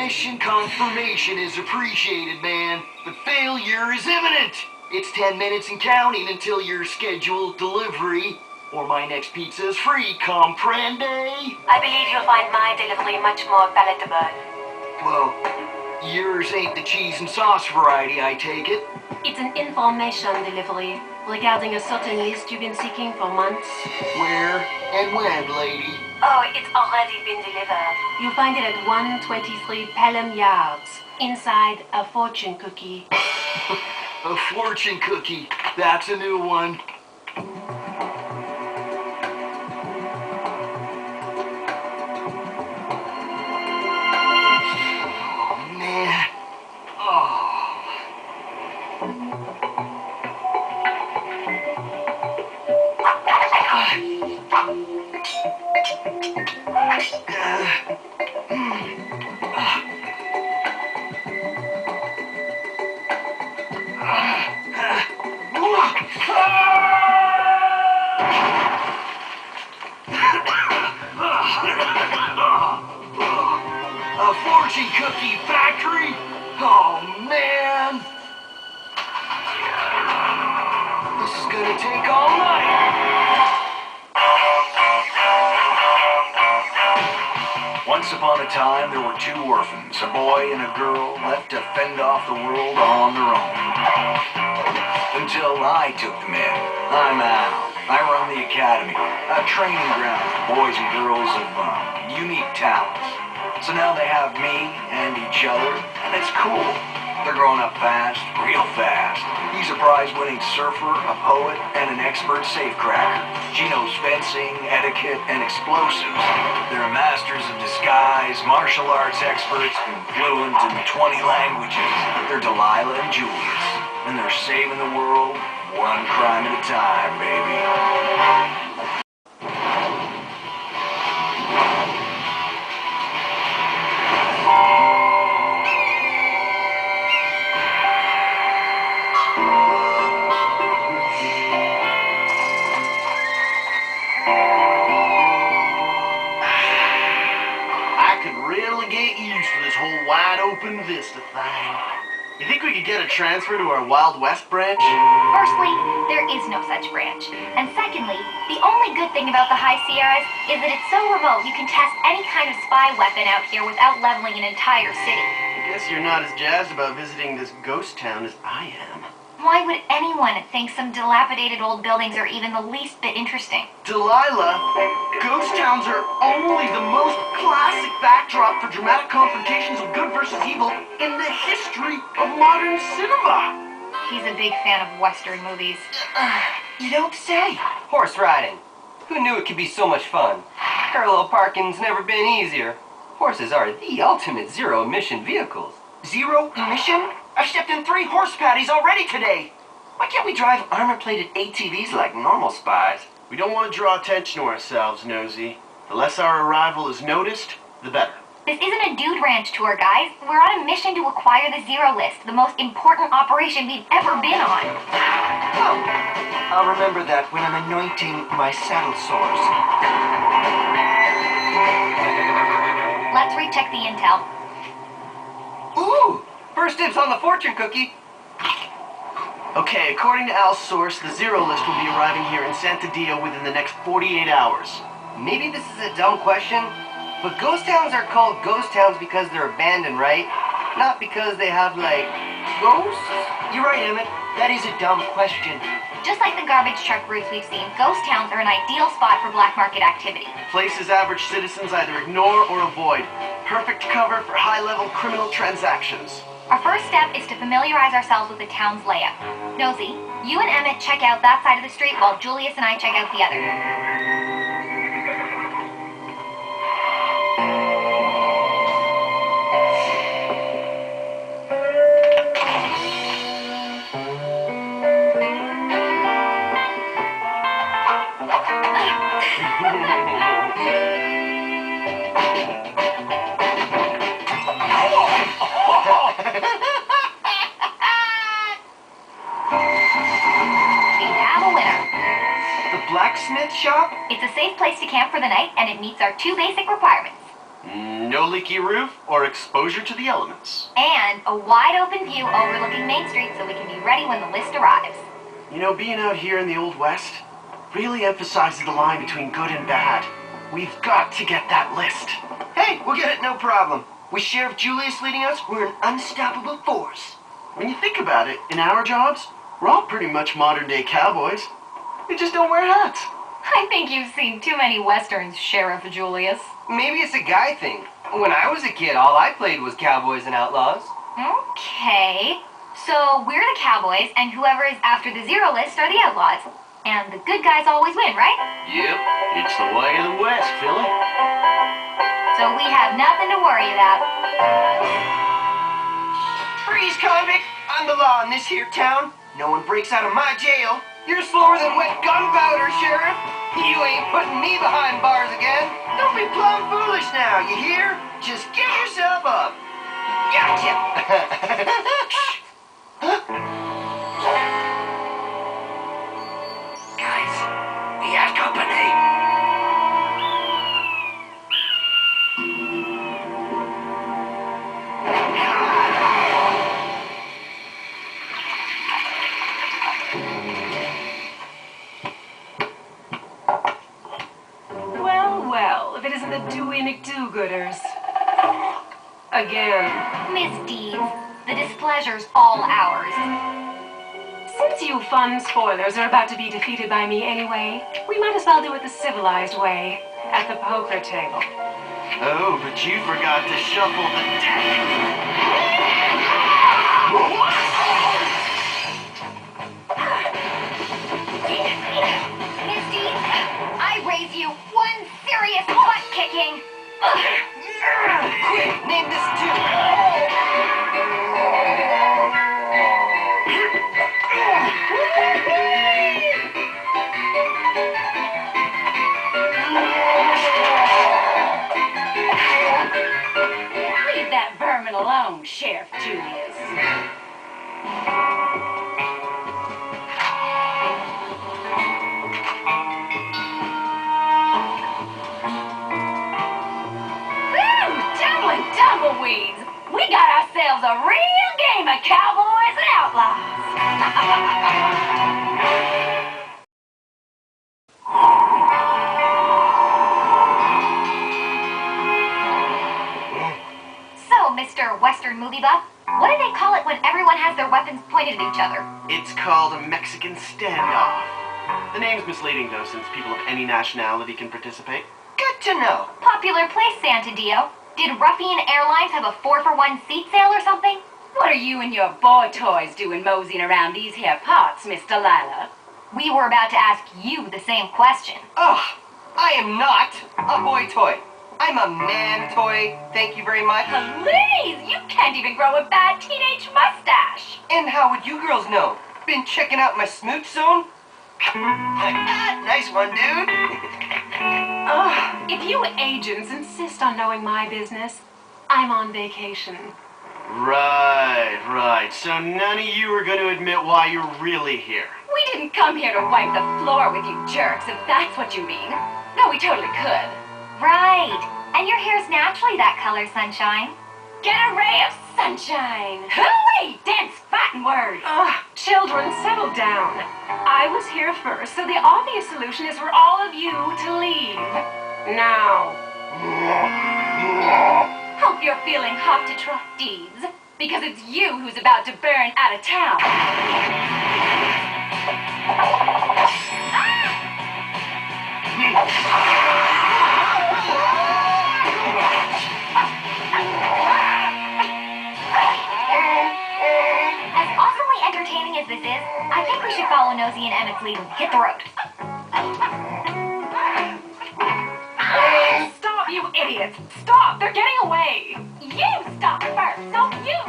Mission confirmation is appreciated, man, but failure is imminent. It's 10 minutes and counting until your scheduled delivery, or my next pizza is free, comprende? I believe you'll find my delivery much more palatable. Well, yours ain't the cheese and sauce variety, I take it. It's an information delivery regarding a certain list you've been seeking for months. Where and when, lady? Oh, it's already been delivered. You'll find it at 123 Pelham Yards, inside a fortune cookie. A fortune cookie. That's a new one. Oh, man. Oh. A fortune cookie factory? Oh, man. This is gonna take all night. Once upon a time, there were two orphans, a boy and a girl, left to fend off the world on their own. Until I took them in. I'm Al. I run the academy, a training ground for boys and girls of unique talents. So now they have me and each other, and it's cool. They're growing up fast, real fast. He's a prize-winning surfer, a poet, and an expert safecracker. She knows fencing, etiquette, and explosives. They're masters of disguise, martial arts experts, and fluent in 20 languages. They're Delilah and Julius, and they're saving the world one crime at a time, baby. Get used to this whole wide-open vista thing. You think we could get a transfer to our Wild West branch? Firstly, there is no such branch. And secondly, the only good thing about the High Sierras is that it's so remote you can test any kind of spy weapon out here without leveling an entire city. I guess you're not as jazzed about visiting this ghost town as I am. Why would anyone think some dilapidated old buildings are even the least bit interesting? Delilah, ghost towns are only the most classic backdrop for dramatic confrontations of good versus evil in the history of modern cinema. He's a big fan of Western movies. You don't say. Horse riding. Who knew it could be so much fun? Parallel parking's never been easier. Horses are the ultimate zero-emission vehicles. Zero emission? I've stepped in 3 horse patties already today. Why can't we drive armor-plated ATVs like normal spies? We don't want to draw attention to ourselves, Nosy. The less our arrival is noticed, the better. This isn't a dude ranch tour, guys. We're on a mission to acquire the Zero List, the most important operation we've ever been on. Oh, I'll remember that when I'm anointing my saddle sores. Let's recheck the intel. Ooh! First dibs on the fortune cookie. Okay, according to Al's source, the Zero List will be arriving here in Santa Dia within the next 48 hours. Maybe this is a dumb question, but ghost towns are called ghost towns because they're abandoned, right? Not because they have, like, ghosts? You're right, Emmett. That is a dumb question. Just like the garbage truck routes we've seen, ghost towns are an ideal spot for black market activity. Places average citizens either ignore or avoid. Perfect cover for high-level criminal transactions. Our first step is to familiarize ourselves with the town's layout. Nosy, you and Emmett check out that side of the street while Julius and I check out the other. Blacksmith shop? It's a safe place to camp for the night, and it meets our 2 basic requirements. No leaky roof or exposure to the elements. And a wide open view overlooking Main Street so we can be ready when the list arrives. You know, being out here in the Old West really emphasizes the line between good and bad. We've got to get that list. Hey, we'll get it, no problem. With Sheriff Julius leading us, we're an unstoppable force. When you think about it, in our jobs, we're all pretty much modern-day cowboys. We just don't wear hats. I think you've seen too many westerns, Sheriff Julius. Maybe it's a guy thing. When I was a kid, all I played was cowboys and outlaws. Okay. So we're the cowboys, and whoever is after the zero list are the outlaws. And the good guys always win, right? Yep, it's the way of the West, Philly. So we have nothing to worry about. Freeze, convict! I'm the law in this here town. No one breaks out of my jail. You're slower than wet gunpowder, Sheriff. You ain't putting me behind bars again. Don't be plumb foolish now, you hear? Just give yourself up. Gotcha! Guys, we have company. Well, if it isn't the Dewey McDo-gooders. Again. Miss Deeds, the displeasure's all ours. Since you fun spoilers are about to be defeated by me anyway, we might as well do it the civilized way, at the poker table. Oh, but you forgot to shuffle the deck. Miss Deeds, I raise you one serious butt kicking. Quick, name this tune. Leave that vermin alone, Sheriff Julius. Tumbleweeds! We got ourselves a real game of cowboys and outlaws! So, Mr. Western Movie Buff, what do they call it when everyone has their weapons pointed at each other? It's called a Mexican standoff. The name's misleading, though, since people of any nationality can participate. Good to know. Popular place, Santa Dio. Did Ruffian Airlines have a 4-for-1 seat sale or something? What are you and your boy toys doing moseying around these here parts, Miss Delilah? We were about to ask you the same question. Oh, I am not a boy toy. I'm a man toy. Thank you very much. Please, you can't even grow a bad teenage mustache. And how would you girls know? Been checking out my smooch zone? Nice one, dude. If you agents insist on knowing my business, I'm on vacation. Right. So none of you are going to admit why you're really here. We didn't come here to wipe the floor with you jerks, if that's what you mean. No, we totally could. Right. And your hair's naturally that color, Sunshine. Get a ray of sunshine. Hooey! Dense fighting words. Children, settle down. I was here first, so the obvious solution is for all of you to leave. Now. Hope you're feeling hot to trust Deeds, because it's you who's about to burn out of town. As awesomely entertaining as this is, I think we should follow Nosy and Emmett's lead and hit the road. Stop, you idiots! Stop! They're getting away! You stop first, don't you!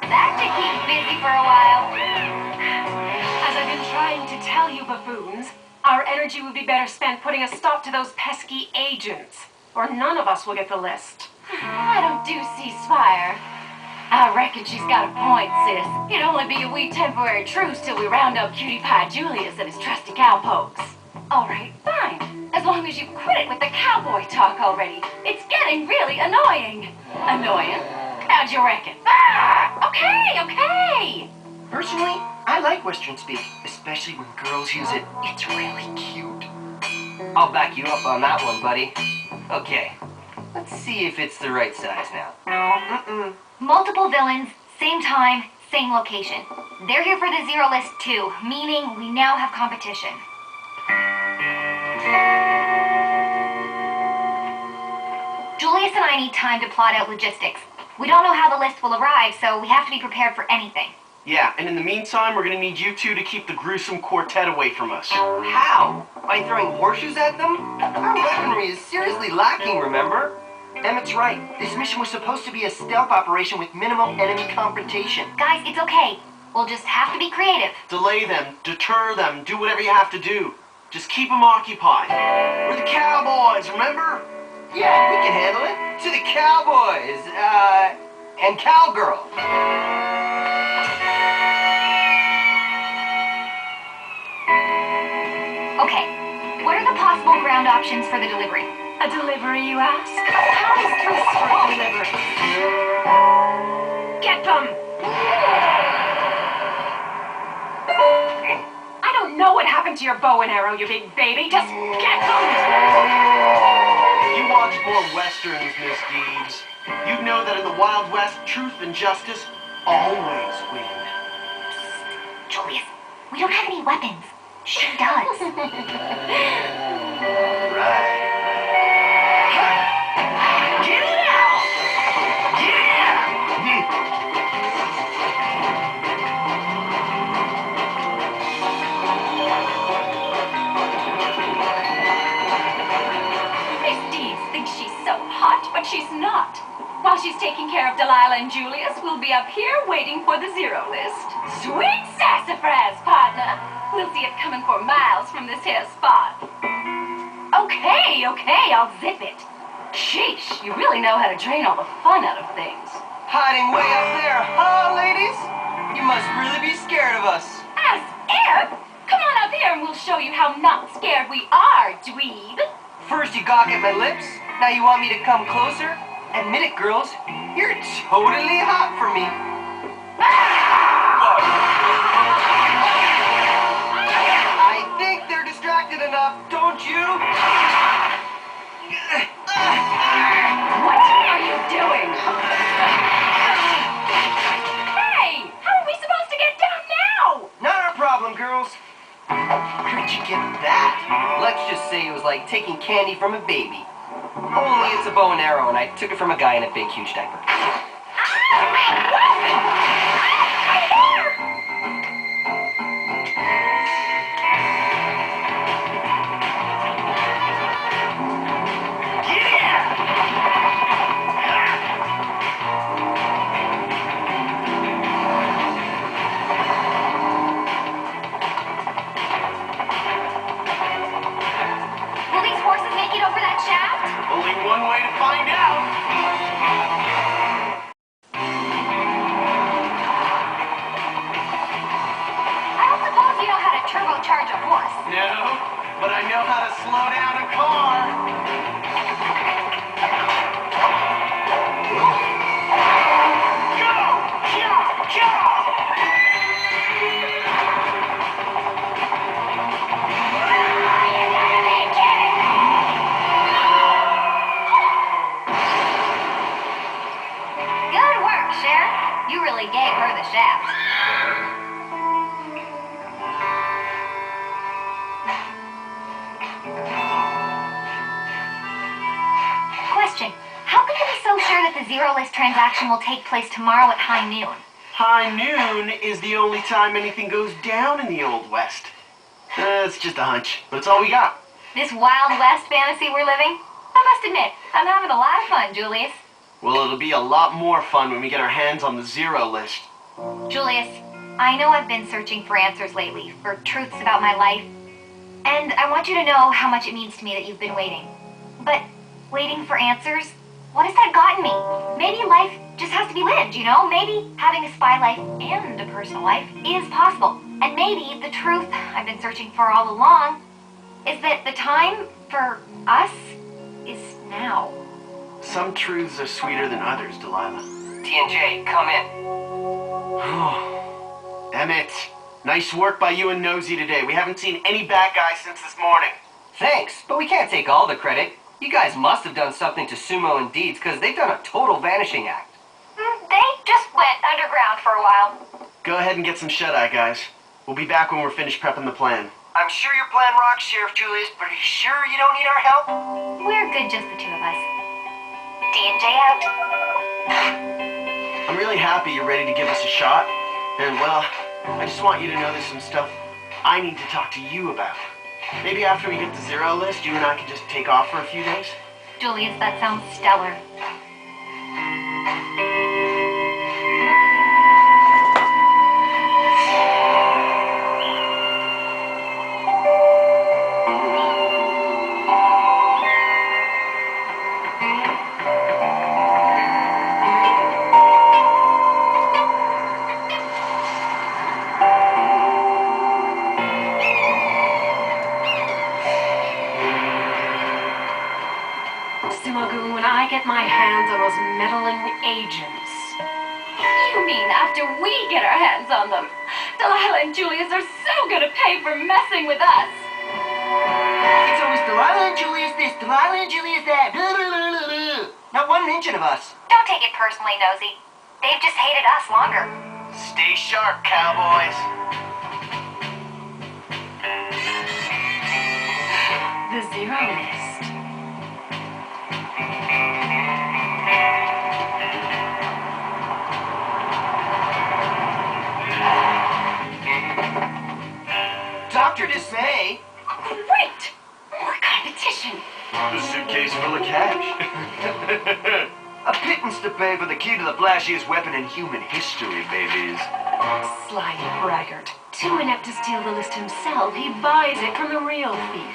That should keep busy for a while. As I've been trying to tell you buffoons, our energy would be better spent putting a stop to those pesky agents, or none of us will get the list. I don't do ceasefire. I reckon she's got a point, sis. It'd only be a wee temporary truce till we round up Cutie Pie Julius and his trusty cowpokes. All right, fine. As long as you quit it with the cowboy talk already. It's getting really annoying. Annoying? How'd you reckon? Ah! Okay. Personally, I like Western speak, especially when girls use it. It's really cute. I'll back you up on that one, buddy. Okay, let's see if it's the right size now. Multiple villains, same time, same location. They're here for the zero list too, meaning we now have competition. Julius and I need time to plot out logistics. We don't know how the list will arrive, so we have to be prepared for anything. Yeah, and in the meantime, we're gonna need you two to keep the gruesome quartet away from us. How? By throwing horseshoes at them? Our weaponry is seriously lacking, remember? Emmett's right. This mission was supposed to be a stealth operation with minimal enemy confrontation. Guys, it's okay. We'll just have to be creative. Delay them, deter them, do whatever you have to do. Just keep them occupied. We're the cowboys, remember? Yeah, we can handle it. To the cowboys, and cowgirl. Okay, what are the possible ground options for the delivery? A delivery, you ask? How is this for a delivery? Get them! I don't know what happened to your bow and arrow, you big baby. Just get them! You watch more westerns, Miss Deeds. You'd know that in the Wild West, truth and justice always win. Julius, we don't have any weapons. She does. Right. Get it out! Yeah! Miss Deeds thinks she's so hot, but she's not. While she's taking care of Delilah and Julius, we'll be up here waiting for the zero list. Sweet sassafras, partner! We'll see it coming for miles from this here spot. Okay, I'll zip it. Sheesh, you really know how to drain all the fun out of things. Hiding way up there, huh, ladies? You must really be scared of us. As if! Come on up here and we'll show you how not scared we are, dweeb. First you gawk at my lips, now you want me to come closer? Admit it, girls, you're totally hot for me. I think they're distracted enough, don't you? What are you doing? Hey! How are we supposed to get down now? Not our problem, girls. Where'd you get that? Let's just say it was like taking candy from a baby. Only it's a bow and arrow, and I took it from a guy in a big, huge diaper. Will these horses make it over that shaft? Only one way to find out. I don't suppose you know how to turbocharge a horse. No, but I know how to slow down a car. Go! Good work, Sheriff. You really gave her the shaft. Question. How can you be so sure that the zero list transaction will take place tomorrow at high noon? High noon is the only time anything goes down in the Old West. It's just a hunch, but it's all we got. This Wild West fantasy we're living? I must admit, I'm having a lot of fun, Julius. Well, it'll be a lot more fun when we get our hands on the zero list. Julius, I know I've been searching for answers lately, for truths about my life. And I want you to know how much it means to me that you've been waiting. But waiting for answers? What has that gotten me? Maybe life just has to be lived, you know? Maybe having a spy life and a personal life is possible. And maybe the truth I've been searching for all along is that the time for us is now. Some truths are sweeter than others, Delilah. T&J, come in. Emmett, nice work by you and Nosy today. We haven't seen any bad guys since this morning. Thanks, but we can't take all the credit. You guys must have done something to Sumo and Deeds, because they've done a total vanishing act. They just went underground for a while. Go ahead and get some shut-eye, guys. We'll be back when we're finished prepping the plan. I'm sure your plan rocks, Sheriff Julius, but are you sure you don't need our help? We're good, just the two of us. D&J out. I'm really happy you're ready to give us a shot. And, well, I just want you to know there's some stuff I need to talk to you about. Maybe after we get the zero list, you and I can just take off for a few days? Julius, that sounds stellar. Sumagoon, when I get my hands on those meddling agents. You mean after we get our hands on them? Delilah and Julius are so gonna pay for messing with us. It's always Delilah and Julius this, Delilah and Julius that. Blah, blah, blah, blah, blah. Not one mention of us. Don't take it personally, Nosy. They've just hated us longer. Stay sharp, cowboys. The zero list. Dr. Dismay. Great! More competition. The suitcase full of cash. A pittance to pay for the key to the flashiest weapon in human history, babies. Slimy braggart. Too inept to steal the list himself, he buys it from the real thief.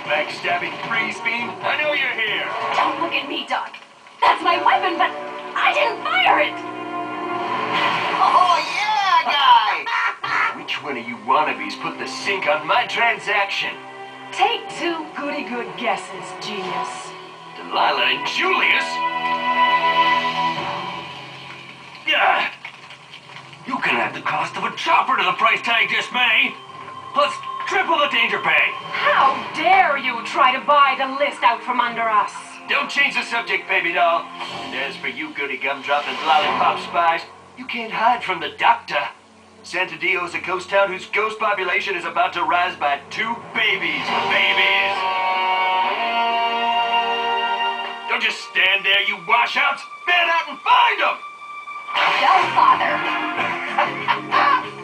Backstabbing freeze beam, I know you're here. Don't look at me, Doc. That's my weapon, but I didn't fire it. Oh yeah, guy! Which one of you wannabes put the sink on my transaction? Take two goody-good guesses, genius. Delilah and Julius? Yeah. You can add the cost of a chopper to the price tag, Dismay. Plus triple the danger pay. How dare you try to buy the list out from under us? Don't change the subject, baby doll. And as for you goody gum-dropping lollipop spies, you can't hide from the doctor. Santa Dio's a ghost town whose ghost population is about to rise by 2 babies. Babies! Don't just stand there, you washouts! Man out and find them! Don't bother.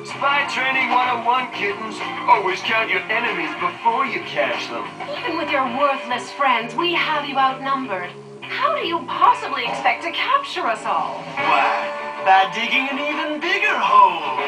Spy training 101, kittens. Always count your enemies before you catch them. Even with your worthless friends, we have you outnumbered. How do you possibly expect to capture us all? Why, by digging an even bigger hole.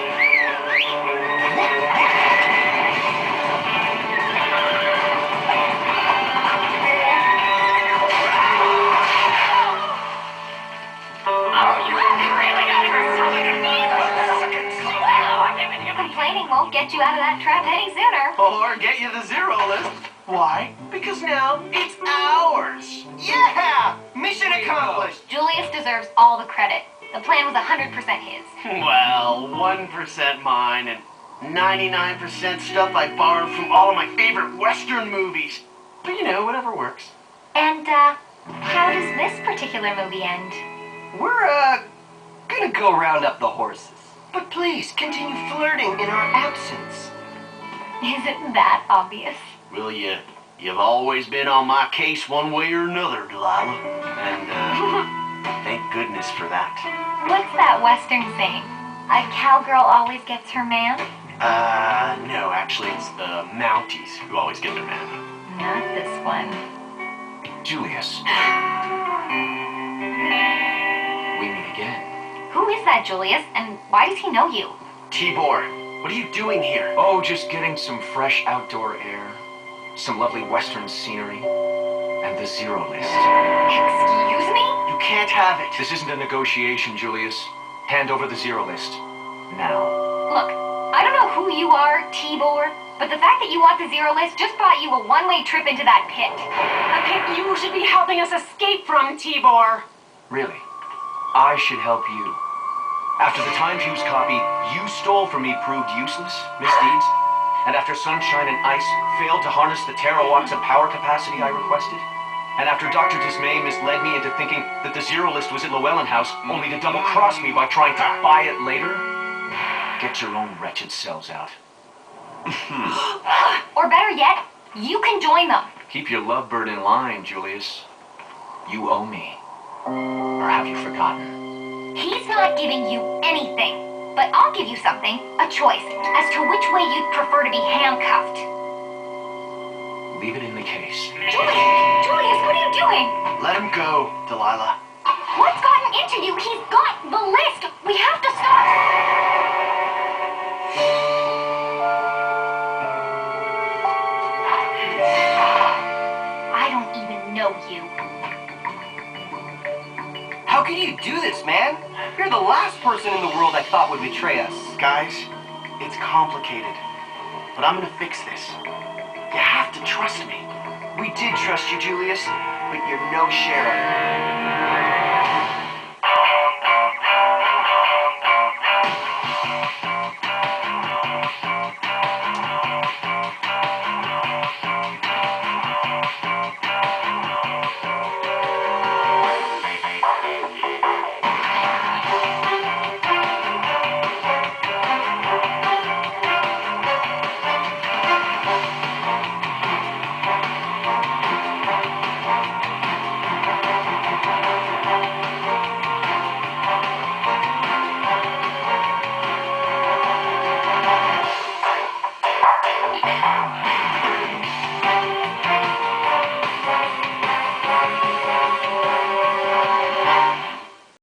Complaining won't get you out of that trap any sooner. Or get you the zero list. Why? Because now it's ours. Yeah! Mission accomplished. Julius deserves all the credit. The plan was 100% his. Well, 1% mine and 99% stuff I borrowed from all of my favorite Western movies. But you know, whatever works. And, how does this particular movie end? We're, gonna go round up the horses. But please, continue flirting in our absence. Is it that obvious? Will you? You've always been on my case one way or another, Delilah. And, thank goodness for that. What's that Western saying? A cowgirl always gets her man? No, actually, it's the Mounties who always get their man. Not this one. Julius. We meet again. Who is that, Julius, and why does he know you? Tibor, what are you doing here? Oh, just getting some fresh outdoor air, some lovely western scenery, and the zero list. Excuse me? You can't have it. This isn't a negotiation, Julius. Hand over the zero list. Now. Look, I don't know who you are, Tibor, but the fact that you want the zero list just bought you a one-way trip into that pit. A pit you should be helping us escape from, Tibor. Really? I should help you. After the Time Fuse copy you stole from me proved useless, misdeeds, and after Sunshine and Ice failed to harness the terawatts of power capacity I requested, and after Dr. Dismay misled me into thinking that the zero list was at Llewellyn House only to double-cross me by trying to buy it later, get your own wretched selves out. Or better yet, you can join them. Keep your lovebird in line, Julius. You owe me. Or have you forgotten? He's not giving you anything, but I'll give you something, a choice, as to which way you'd prefer to be handcuffed. Leave it in the case. Julius, what are you doing? Let him go, Delilah. What's gotten into you? He's got the list. We have to stop. I don't even know you. How can you do this, man? You're the last person in the world I thought would betray us. Guys, it's complicated, but I'm gonna fix this. You have to trust me. We did trust you, Julius, but you're no sheriff.